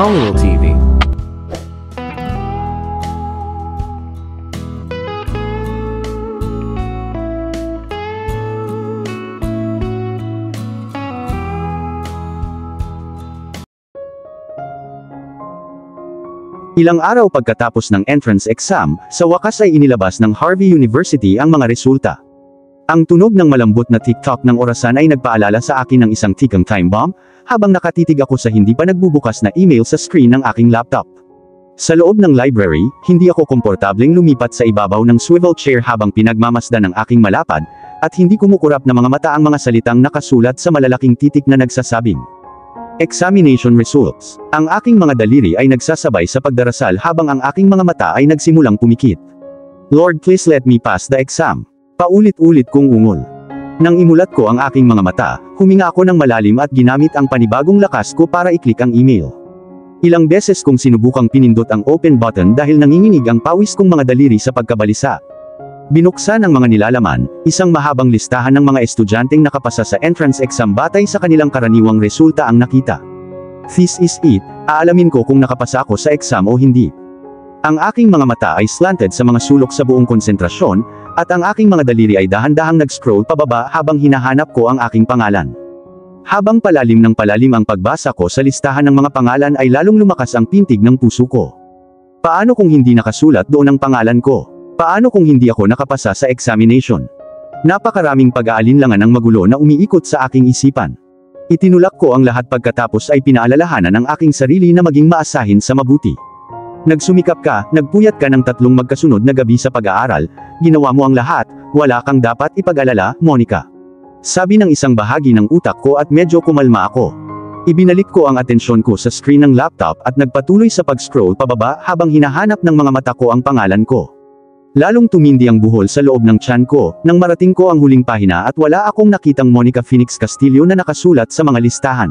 Hollywood TV. Ilang araw pagkatapos ng entrance exam, sa wakas ay inilabas ng Harvey University ang mga resulta. Ang tunog ng malambot na tik-tok ng orasan ay nagpaalala sa akin ng isang tikang time bomb, habang nakatitig ako sa hindi pa nagbubukas na email sa screen ng aking laptop. Sa loob ng library, hindi ako komportableng lumipat sa ibabaw ng swivel chair habang pinagmamasdan ng aking malapad, at hindi kumukurap na mga mata ang mga salitang nakasulat sa malalaking titik na nagsasabing Examination Results. Ang aking mga daliri ay nagsasabay sa pagdarasal habang ang aking mga mata ay nagsimulang pumikit. Lord, please let me pass the exam. Paulit-ulit kong ungol. Nang imulat ko ang aking mga mata, huminga ako ng malalim at ginamit ang panibagong lakas ko para i-click ang email. Ilang beses kong sinubukang pinindot ang open button dahil nanginginig ang pawis kong mga daliri sa pagkabalisa. Binuksan ang mga nilalaman, isang mahabang listahan ng mga estudyanteng nakapasa sa entrance exam batay sa kanilang karaniwang resulta ang nakita. This is it, aalamin ko kung nakapasa ako sa exam o hindi. Ang aking mga mata ay slanted sa mga sulok sa buong konsentrasyon, at ang aking mga daliri ay dahan-dahang nag-scroll pababa habang hinahanap ko ang aking pangalan. Habang palalim ng palalim ang pagbasa ko sa listahan ng mga pangalan ay lalong lumakas ang pintig ng puso ko. Paano kung hindi nakasulat doon ang pangalan ko? Paano kung hindi ako nakapasa sa examination? Napakaraming pag-aalinlangan ng magulo na umiikot sa aking isipan. Itinulak ko ang lahat pagkatapos ay pinaalalahanan ang aking sarili na maging maasahin sa mabuti. Nagsumikap ka, nagpuyat ka ng 3 magkasunod na gabi sa pag-aaral, ginawa mo ang lahat, wala kang dapat ipag-alala, Monica. Sabi ng isang bahagi ng utak ko at medyo kumalma ako. Ibinalik ko ang atensyon ko sa screen ng laptop at nagpatuloy sa pag-scroll pababa habang hinahanap ng mga mata ko ang pangalan ko. Lalong tumindi ang buhol sa loob ng tiyan ko, nang marating ko ang huling pahina at wala akong nakitang Monica Phoenix Castillo na nakasulat sa mga listahan.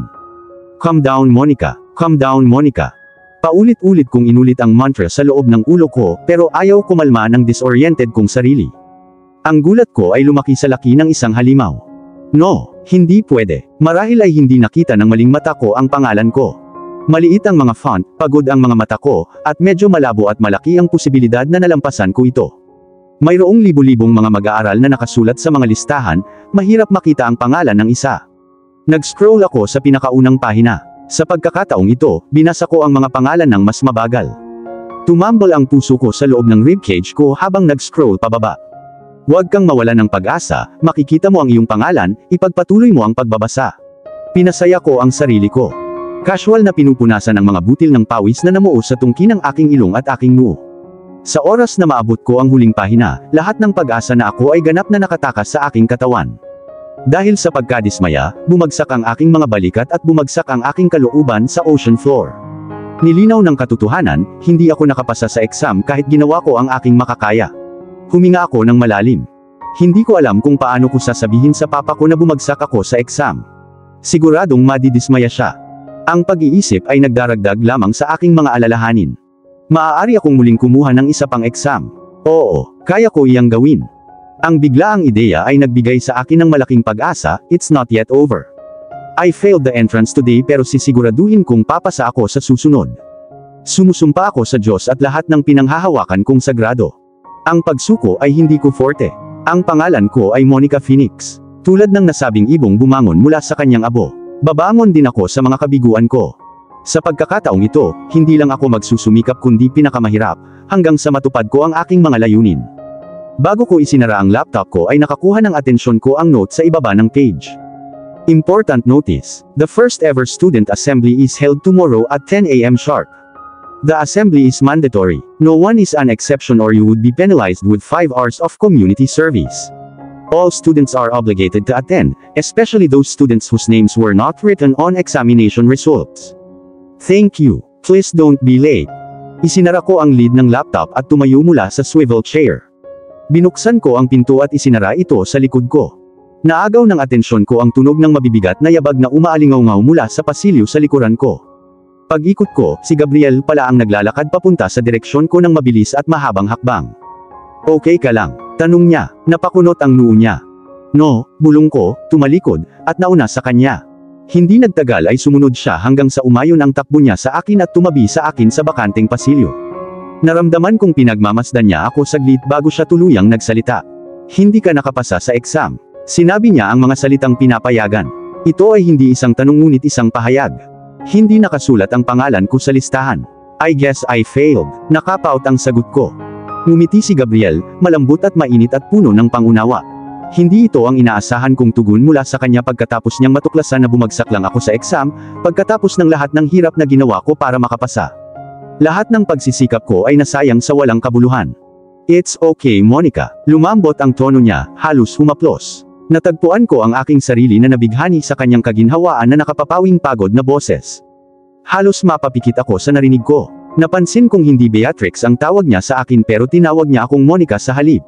Calm down, Monica. Calm down, Monica. Paulit-ulit kong inulit ang mantra sa loob ng ulo ko, pero ayaw kumalma ng disoriented kong sarili. Ang gulat ko ay lumaki sa laki ng isang halimaw. No, hindi pwede. Marahil ay hindi nakita ng maling mata ko ang pangalan ko. Maliit ang mga font, pagod ang mga mata ko, at medyo malabo at malaki ang posibilidad na nalampasan ko ito. Mayroong libu-libong mga mag-aaral na nakasulat sa mga listahan, mahirap makita ang pangalan ng isa. Nag-scroll ako sa pinakaunang pahina. Sa pagkakataong ito, binasa ko ang mga pangalan ng mas mabagal. Tumambol ang puso ko sa loob ng ribcage ko habang nag-scroll pababa. Huwag kang mawalan ng pag-asa, makikita mo ang iyong pangalan, ipagpatuloy mo ang pagbabasa. Pinasaya ko ang sarili ko. Casual na pinupunasan ang mga butil ng pawis na namuo sa tungki ng aking ilong at aking noo. Sa oras na maabot ko ang huling pahina, lahat ng pag-asa na ako ay ganap na nakatakas sa aking katawan. Dahil sa pagkadismaya, bumagsak ang aking mga balikat at bumagsak ang aking kalooban sa ocean floor. Nilinaw ng katotohanan, hindi ako nakapasa sa exam kahit ginawa ko ang aking makakaya. Huminga ako ng malalim. Hindi ko alam kung paano ko sasabihin sa papa ko na bumagsak ako sa exam. Siguradong madidismaya siya. Ang pag-iisip ay nagdaragdag lamang sa aking mga alalahanin. Maaari akong muling kumuha ng isa pang exam. Oo, kaya ko iyang gawin. Ang biglaang ideya ay nagbigay sa akin ng malaking pag-asa, it's not yet over. I failed the entrance today pero sisiguraduhin kong papasa ako sa susunod. Sumusumpa ako sa Diyos at lahat ng pinanghahawakan kong sagrado. Ang pagsuko ay hindi ko forte. Ang pangalan ko ay Monica Phoenix. Tulad ng nasabing ibong bumangon mula sa kanyang abo. Babangon din ako sa mga kabiguan ko. Sa pagkakataong ito, hindi lang ako magsusumikap kundi pinakamahirap, hanggang sa matupad ko ang aking mga layunin. Bago ko isinara ang laptop ko ay nakakuha ng atensyon ko ang note sa ibaba ng page. Important notice, the first ever student assembly is held tomorrow at 10 a.m. sharp. The assembly is mandatory. No one is an exception or you would be penalized with 5 hours of community service. All students are obligated to attend, especially those students whose names were not written on examination results. Thank you. Please don't be late. Isinara ko ang lid ng laptop at tumayo mula sa swivel chair. Binuksan ko ang pinto at isinara ito sa likod ko. Naagaw ng atensyon ko ang tunog ng mabibigat na yabag na umaalingaw-ngaw mula sa pasilyo sa likuran ko. Pag-ikot ko, si Gabriel pala ang naglalakad papunta sa direksyon ko ng mabilis at mahabang hakbang. Okay ka lang? Tanong niya, napakunot ang noo niya. No, bulong ko, tumalikod, at nauna sa kanya. Hindi nagtagal ay sumunod siya hanggang sa umayon ang takbo niya sa akin at tumabi sa akin sa bakanteng pasilyo. Naramdaman kong pinagmamasdan niya ako saglit bago siya tuluyang nagsalita. Hindi ka nakapasa sa exam. Sinabi niya ang mga salitang pinapayagan. Ito ay hindi isang tanong ngunit isang pahayag. Hindi nakasulat ang pangalan ko sa listahan. I guess I failed. Nakapout ang sagot ko. Ngumiti si Gabriel, malambot at mainit at puno ng pangunawa. Hindi ito ang inaasahan kong tugon mula sa kanya pagkatapos niyang matuklasan na bumagsak lang ako sa exam, pagkatapos ng lahat ng hirap na ginawa ko para makapasa. Lahat ng pagsisikap ko ay nasayang sa walang kabuluhan. It's okay, Monica. Lumambot ang tono niya, halos humaplos. Natagpuan ko ang aking sarili na nabighani sa kanyang kaginhawaan na nakapapawing pagod na boses. Halos mapapikit ako sa narinig ko. Napansin kong hindi Beatrix ang tawag niya sa akin pero tinawag niya akong Monica sa halip.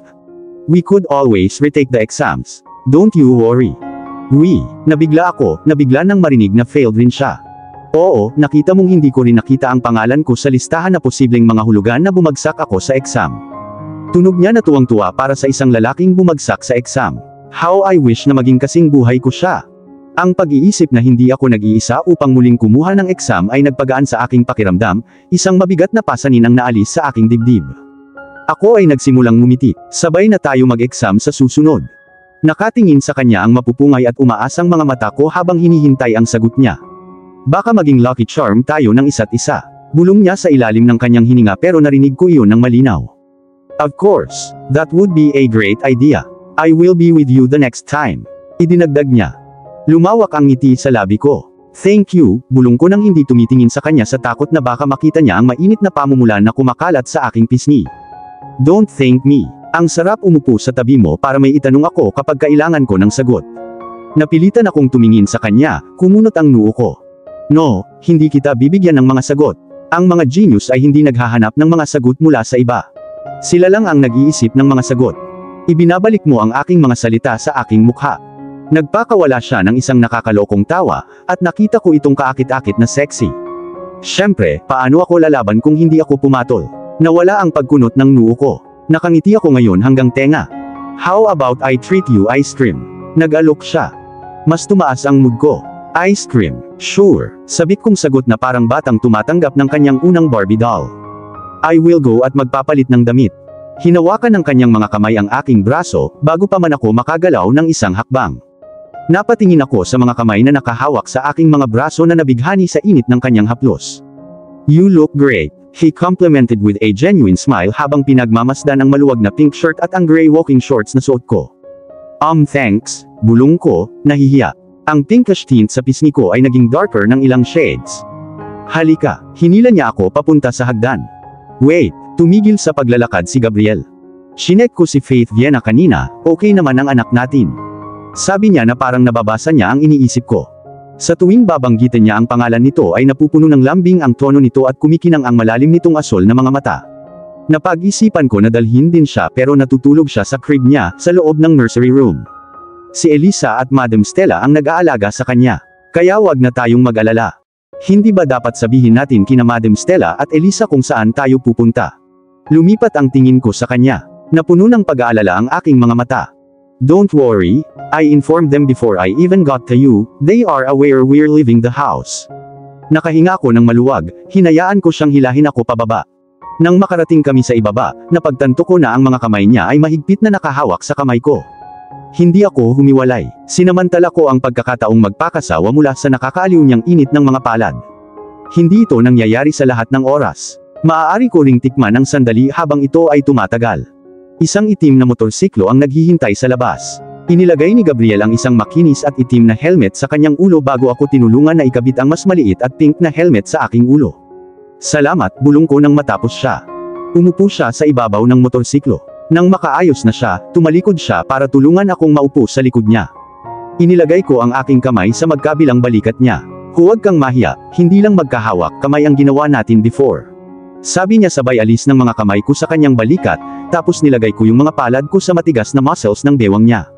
We could always retake the exams. Don't you worry. Nabigla nang marinig na failed rin siya. Oo, nakita mong hindi ko rin nakita ang pangalan ko sa listahan na posibleng mga hulugan na bumagsak ako sa exam. Tunog niya na tuwang-tuwa para sa isang lalaking bumagsak sa exam. How I wish na maging kasing buhay ko siya. Ang pag-iisip na hindi ako nag-iisa upang muling kumuha ng exam ay nagpagaan sa aking pakiramdam, isang mabigat na pasanin ang naalis sa aking dibdib. Ako ay nagsimulang ngumiti, sabay na tayo mag-exam sa susunod. Nakatingin sa kanya ang mapupungay at umaasang mga mata ko habang hinihintay ang sagot niya. Baka maging lucky charm tayo ng isa't isa. Bulong niya sa ilalim ng kanyang hininga pero narinig ko iyon ng malinaw. Of course, that would be a great idea. I will be with you the next time. Idinagdag niya. Lumawak ang ngiti sa labi ko. Thank you, bulong ko nang hindi tumitingin sa kanya sa takot na baka makita niya ang mainit na pamumulan na kumakalat sa aking pisngi. Don't thank me. Ang sarap umupo sa tabi mo para may itanong ako kapag kailangan ko ng sagot. Napilitan akong tumingin sa kanya, kumunot ang noo ko. No, hindi kita bibigyan ng mga sagot. Ang mga genius ay hindi naghahanap ng mga sagot mula sa iba. Sila lang ang nag-iisip ng mga sagot. Ibinabalik mo ang aking mga salita sa aking mukha. Nagpakawala siya ng isang nakakalokong tawa, at nakita ko itong kaakit-akit na sexy. Siyempre, paano ako lalaban kung hindi ako pumatol? Nawala ang pagkunot ng noo ko. Nakangiti ako ngayon hanggang tenga. How about I treat you ice cream? Nag-alok siya. Mas tumaas ang mood ko. Ice cream, sure. Sabik kong sagot na parang batang tumatanggap ng kanyang unang Barbie doll. I will go at magpapalit ng damit. Hinawakan ng kanyang mga kamay ang aking braso, bago pa man ako makagalaw ng isang hakbang. Napatingin ako sa mga kamay na nakahawak sa aking mga braso na nabighani sa init ng kanyang haplos. You look great. He complimented with a genuine smile habang pinagmamasdan ang maluwag na pink shirt at ang gray walking shorts na suot ko. Thanks, bulong ko, nahihiya. Ang pinkish tint sa pisngi ko ay naging darker ng ilang shades. Halika, hinila niya ako papunta sa hagdan. Wait, tumigil sa paglalakad si Gabriel. Chinek ko si Faith Viena kanina, okay naman ang anak natin. Sabi niya na parang nababasa niya ang iniisip ko. Sa tuwing babanggitin niya ang pangalan nito ay napupuno ng lambing ang tono nito at kumikinang ang malalim nitong asol na mga mata. Napag-isipan ko na dalhin din siya pero natutulog siya sa crib niya sa loob ng nursery room. Si Elisa at Madam Stella ang nag-aalaga sa kanya. Kaya wag na tayong mag-alala. Hindi ba dapat sabihin natin kina Madam Stella at Elisa kung saan tayo pupunta? Lumipat ang tingin ko sa kanya. Napuno ng pag-aalala ang aking mga mata. Don't worry, I informed them before I even got to you, they are aware we're leaving the house. Nakahinga ko ng maluwag, hinayaan ko siyang hilahin ako pababa. Nang makarating kami sa ibaba, napagtanto ko na ang mga kamay niya ay mahigpit na nakahawak sa kamay ko. Hindi ako humiwalay. Sinamantala ko ang pagkakataong magpakasawa mula sa nakakaaliw niyang init ng mga palad. Hindi ito nangyayari sa lahat ng oras. Maaari ko ring tikman ang sandali habang ito ay tumatagal. Isang itim na motorsiklo ang naghihintay sa labas. Inilagay ni Gabriel ang isang makinis at itim na helmet sa kanyang ulo bago ako tinulungan na ikabit ang mas maliit at pink na helmet sa aking ulo. Salamat, bulong ko nang matapos siya. Umupo siya sa ibabaw ng motorsiklo. Nang makaayos na siya, tumalikod siya para tulungan akong maupo sa likod niya. Inilagay ko ang aking kamay sa magkabilang balikat niya. Huwag kang mahiya, hindi lang magkahawak kamay ang ginawa natin before. Sabi niya sabay alis ng mga kamay ko sa kanyang balikat, tapos nilagay ko yung mga palad ko sa matigas na muscles ng bewang niya.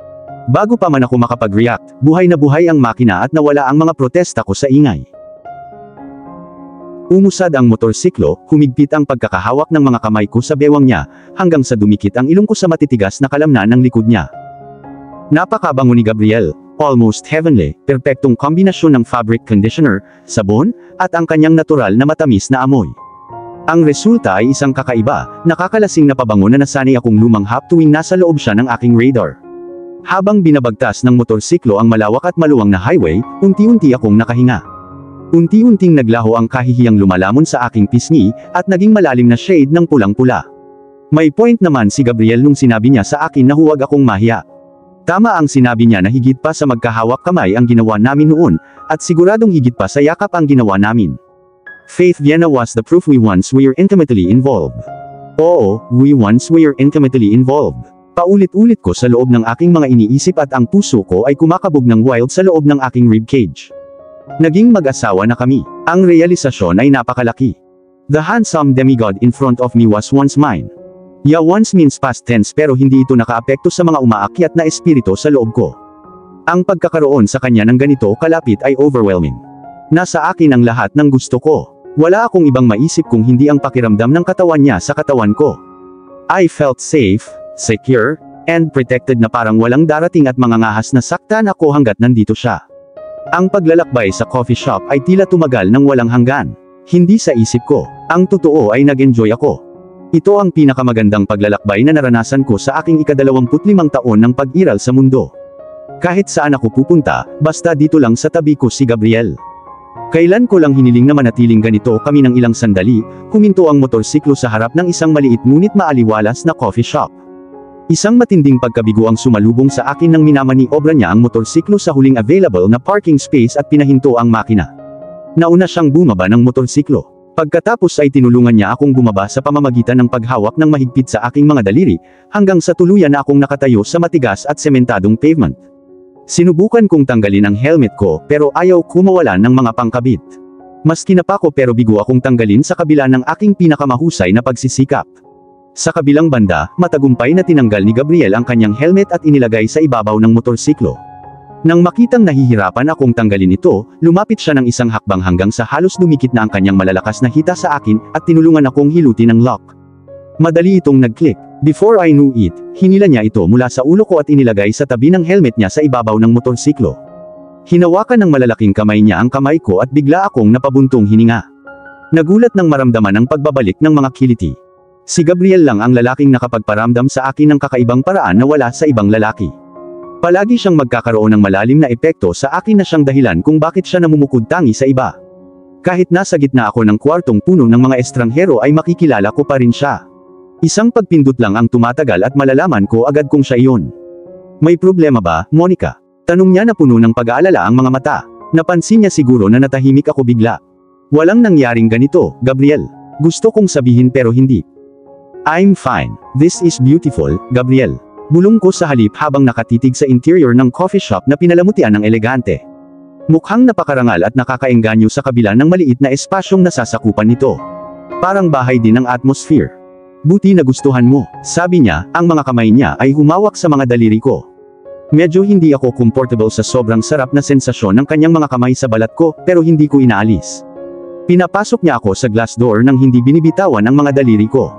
Bago pa man ako makapag-react, buhay na buhay ang makina at nawala ang mga protesta ko sa ingay. Umusad ang motorsiklo, humigpit ang pagkakahawak ng mga kamay ko sa bewang niya, hanggang sa dumikit ang ilong ko sa matitigas na kalamnan ng likod niya. Napakabango ni Gabriel. almost heavenly, perpektong kombinasyon ng fabric conditioner, sabon, at ang kanyang natural na matamis na amoy. Ang resulta ay isang kakaiba, nakakalasing na pabango na nasanay akong lumanghap tuwing nasa loob siya ng aking radar. Habang binabagtas ng motorsiklo ang malawak at maluwang na highway, unti-unti akong nakahinga. Unti-unting naglaho ang kahihiyang lumalamon sa aking pisngi, at naging malalim na shade ng pulang-pula. May point naman si Gabriel nung sinabi niya sa akin na huwag akong mahiya. Tama ang sinabi niya na higit pa sa magkahawak kamay ang ginawa namin noon, at siguradong higit pa sa yakap ang ginawa namin. Faith Vienna was the proof we once were intimately involved. Oo, we once were intimately involved. Paulit-ulit ko sa loob ng aking mga iniisip at ang puso ko ay kumakabog ng wild sa loob ng aking ribcage. Naging mag-asawa na kami. Ang realisasyon ay napakalaki. The handsome demigod in front of me was once mine. Yeah, once means past tense pero hindi ito nakaapekto sa mga umaakyat na espiritu sa loob ko. Ang pagkakaroon sa kanya ng ganito kalapit ay overwhelming. Nasa akin ang lahat ng gusto ko. Wala akong ibang maisip kung hindi ang pakiramdam ng katawan niya sa katawan ko. I felt safe, secure, and protected na parang walang darating at mangangahas na saktan ako hanggat nandito siya. Ang paglalakbay sa coffee shop ay tila tumagal ng walang hanggan. Hindi sa isip ko. Ang totoo ay nag-enjoy ako. Ito ang pinakamagandang paglalakbay na naranasan ko sa aking ika-25 taon ng pag-iral sa mundo. Kahit saan ako pupunta, basta dito lang sa tabi ko si Gabriel. Kailan ko lang hiniling na manatiling ganito kami ng ilang sandali, huminto ang motorsiklo sa harap ng isang maliit ngunit maaliwalas na coffee shop. Isang matinding pagkabigo ang sumalubong sa akin nang minamaniobra niya ang motorsiklo sa huling available na parking space at pinahinto ang makina. Nauna siyang bumaba ng motorsiklo. Pagkatapos ay tinulungan niya akong bumaba sa pamamagitan ng paghawak ng mahigpit sa aking mga daliri, hanggang sa tuluyan na akong nakatayo sa matigas at sementadong pavement. Sinubukan kong tanggalin ang helmet ko pero ayaw ko mawalan ng mga pangkabit. Mas kinapa ko pero bigo akong tanggalin sa kabila ng aking pinakamahusay na pagsisikap. Sa kabilang banda, matagumpay na tinanggal ni Gabriel ang kanyang helmet at inilagay sa ibabaw ng motorsiklo. Nang makitang nahihirapan akong tanggalin ito, lumapit siya ng isang hakbang hanggang sa halos dumikit na ang kanyang malalakas na hita sa akin, at tinulungan akong hilutin ang lock. Madali itong nag-click. Before I knew it, hinila niya ito mula sa ulo ko at inilagay sa tabi ng helmet niya sa ibabaw ng motorsiklo. Hinawakan ng malalaking kamay niya ang kamay ko at bigla akong napabuntong hininga. Nagulat nang maramdaman ang pagbabalik ng mga kiliti. Si Gabriel lang ang lalaking nakapagparamdam sa akin ng kakaibang paraan na wala sa ibang lalaki. Palagi siyang magkakaroon ng malalim na epekto sa akin na siyang dahilan kung bakit siya namumukod tangi sa iba. Kahit nasa gitna ako ng kwartong puno ng mga estranghero ay makikilala ko pa rin siya. Isang pagpindot lang ang tumatagal at malalaman ko agad kung siya iyon. May problema ba, Monica? Tanong niya na puno ng pag-aalala ang mga mata. Napansin niya siguro na natahimik ako bigla. Walang nangyaring ganito, Gabriel. Gusto kong sabihin pero hindi. I'm fine. This is beautiful, Gabriel. Bulong ko sa halip habang nakatitig sa interior ng coffee shop na pinalamutian ng elegante. Mukhang napakarangal at nakakaengganyo sa kabila ng maliit na espasyong nasasakupan nito. Parang bahay din ang atmosphere. Buti nagustuhan mo, sabi niya, ang mga kamay niya ay humawak sa mga daliri ko. Medyo hindi ako comfortable sa sobrang sarap na sensasyon ng kanyang mga kamay sa balat ko, pero hindi ko inaalis. Pinapasok niya ako sa glass door nang hindi binibitawan ang mga daliri ko.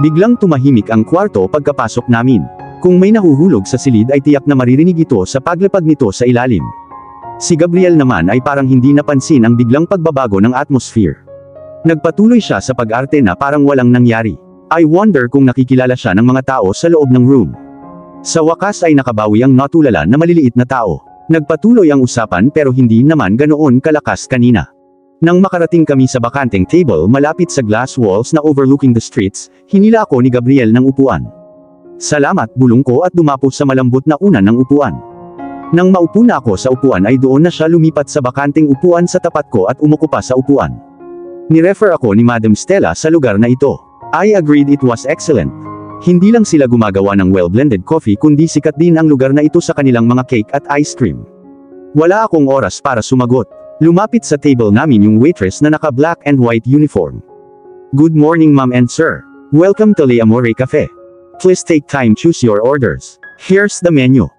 Biglang tumahimik ang kwarto pagkapasok namin. Kung may nahuhulog sa silid ay tiyak na maririnig ito sa paglapag nito sa ilalim. Si Gabriel naman ay parang hindi napansin ang biglang pagbabago ng atmosphere. Nagpatuloy siya sa pag-arte na parang walang nangyari. I wonder kung nakikilala siya ng mga tao sa loob ng room. Sa wakas ay nakabawi ang natulala na maliliit na tao. Nagpatuloy ang usapan pero hindi naman ganoon kalakas kanina. Nang makarating kami sa bakanteng table malapit sa glass walls na overlooking the streets, hinila ako ni Gabriel ng upuan. Salamat, bulong ko at dumapo sa malambot na unan ng upuan. Nang maupo na ako sa upuan ay doon na siya lumipat sa bakanteng upuan sa tapat ko at umuko pa sa upuan. Ni-refer ako ni Madam Stella sa lugar na ito. I agreed it was excellent. Hindi lang sila gumagawa ng well-blended coffee kundi sikat din ang lugar na ito sa kanilang mga cake at ice cream. Wala akong oras para sumagot. Lumapit sa table namin yung waitress na naka-black and white uniform. Good morning ma'am and sir. Welcome to Le Amore Cafe. Please take time choose your orders. Here's the menu.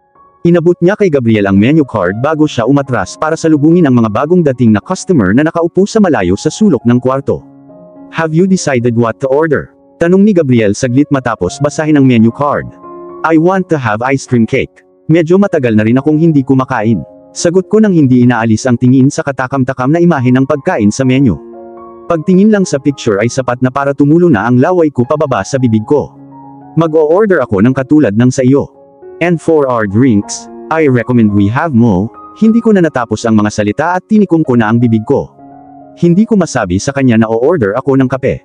Inabot niya kay Gabriel ang menu card bago siya umatras para salubungin ang mga bagong dating na customer na nakaupo sa malayo sa sulok ng kwarto. Have you decided what to order? Tanong ni Gabriel saglit matapos basahin ang menu card. I want to have ice cream cake. Medyo matagal na rin akong hindi kumakain. Sagot ko nang hindi inaalis ang tingin sa katakam-takam na imahe ng pagkain sa menu. Pagtingin lang sa picture ay sapat na para tumulo na ang laway ko pababa sa bibig ko. Mag-o-order ako ng katulad ng sa iyo. And for our drinks, I recommend we have mo. Hindi ko na natapos ang mga salita at tinikom ko na ang bibig ko. Hindi ko masabi sa kanya na o-order ako ng kape.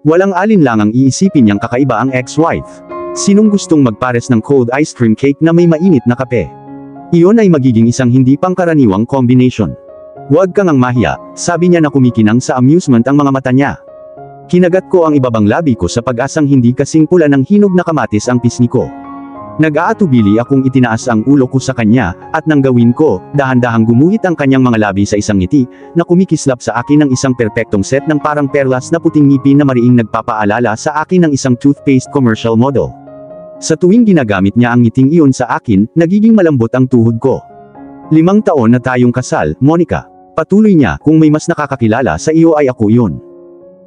Walang alinlangang iisipin niyang kakaiba ang ex-wife. Sinong gustong magpares ng cold ice cream cake na may mainit na kape? Iyon ay magiging isang hindi pangkaraniwang combination. Huwag kang ang mahiya, sabi niya na kumikinang sa amusement ang mga mata niya. Kinagat ko ang ibabang labi ko sa pag-asang hindi kasing pula ng hinog na kamatis ang pisngi ko. Nag-aatubili akong itinaas ang ulo ko sa kanya, at nang gawin ko, dahan-dahang gumuhit ang kanyang mga labi sa isang ngiti, na kumikislap sa akin ng isang perpektong set ng parang perlas na puting ngipin na mariing nagpapaalala sa akin ng isang toothpaste commercial model. Sa tuwing ginagamit niya ang ngiting iyon sa akin, nagiging malambot ang tuhod ko. 5 taon na tayong kasal, Monica. Patuloy niya, kung may mas nakakakilala sa iyo ay ako iyon.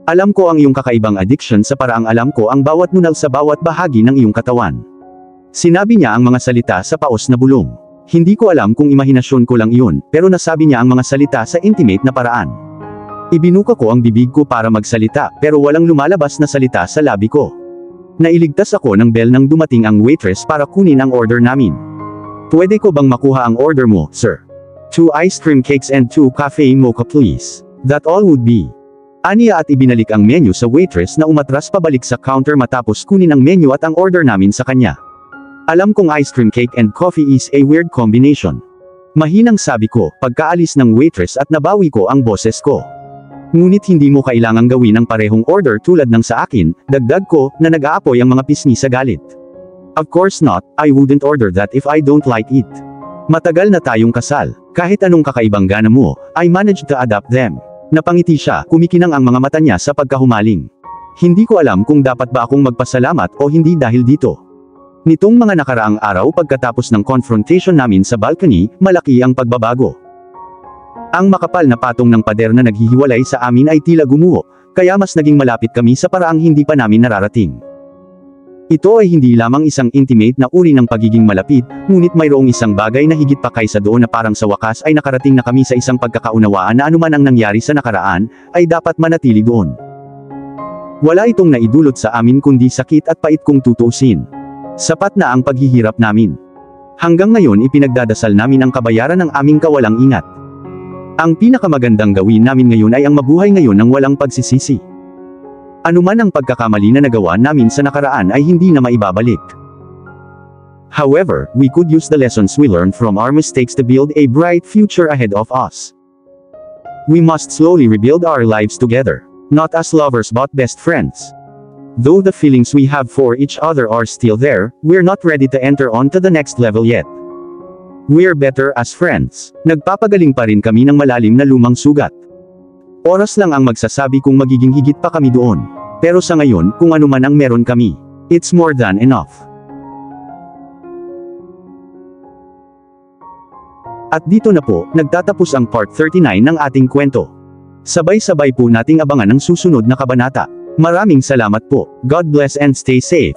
Alam ko ang iyong kakaibang addiction sa paraang alam ko ang bawat nunal sa bawat bahagi ng iyong katawan. Sinabi niya ang mga salita sa paos na bulong. Hindi ko alam kung imahinasyon ko lang iyon, pero nasabi niya ang mga salita sa intimate na paraan. Ibinuka ko ang bibig ko para magsalita, pero walang lumalabas na salita sa labi ko. Nailigtas ako ng bell nang dumating ang waitress para kunin ang order namin. Pwede ko bang makuha ang order mo, sir? 2 ice cream cakes and 2 cafe mocha please. That all would be. Aniya at ibinalik ang menu sa waitress na umatras pabalik sa counter matapos kunin ang menu at ang order namin sa kanya. Alam kong ice cream cake and coffee is a weird combination. Mahinang sabi ko, pagkaalis ng waitress at nabawi ko ang boses ko. Ngunit hindi mo kailangang gawin ang parehong order tulad ng sa akin, dagdag ko, na nag-aapoy ang mga pisngi sa galit. Of course not, I wouldn't order that if I don't like it. Matagal na tayong kasal, kahit anong kakaibang gana mo, I managed to adapt them. Napangiti siya, kumikinang ang mga mata niya sa pagkahumaling. Hindi ko alam kung dapat ba akong magpasalamat o hindi dahil dito. Nitong mga nakaraang araw pagkatapos ng confrontation namin sa balcony, malaki ang pagbabago. Ang makapal na patong ng pader na naghihiwalay sa amin ay tila gumuho, kaya mas naging malapit kami sa paraang hindi pa namin nararating. Ito ay hindi lamang isang intimate na uri ng pagiging malapit, ngunit mayroong isang bagay na higit pa kaysa doon na parang sa wakas ay nakarating na kami sa isang pagkakaunawaan na anuman ang nangyari sa nakaraan, ay dapat manatili doon. Wala itong naidulot sa amin kundi sakit at pait kung tutuusin. Sapat na ang paghihirap namin. Hanggang ngayon ipinagdadasal namin ang kabayaran ng aming kawalang ingat. Ang pinakamagandang gawin namin ngayon ay ang mabuhay ngayon ng walang pagsisisi. Anuman ang pagkakamali na nagawa namin sa nakaraan ay hindi na maibabalik. However, we could use the lessons we learned from our mistakes to build a bright future ahead of us. We must slowly rebuild our lives together, not as lovers but best friends. Though the feelings we have for each other are still there, we're not ready to enter on to the next level yet. We're better as friends. Nagpapagaling pa rin kami ng malalim na lumang sugat. Oras lang ang magsasabi kung magiging higit pa kami doon. Pero sa ngayon, kung ano man ang meron kami, it's more than enough. At dito na po, nagtatapos ang part 39 ng ating kwento. Sabay-sabay po nating abangan ang susunod na kabanata. Maraming salamat po. God bless and stay safe.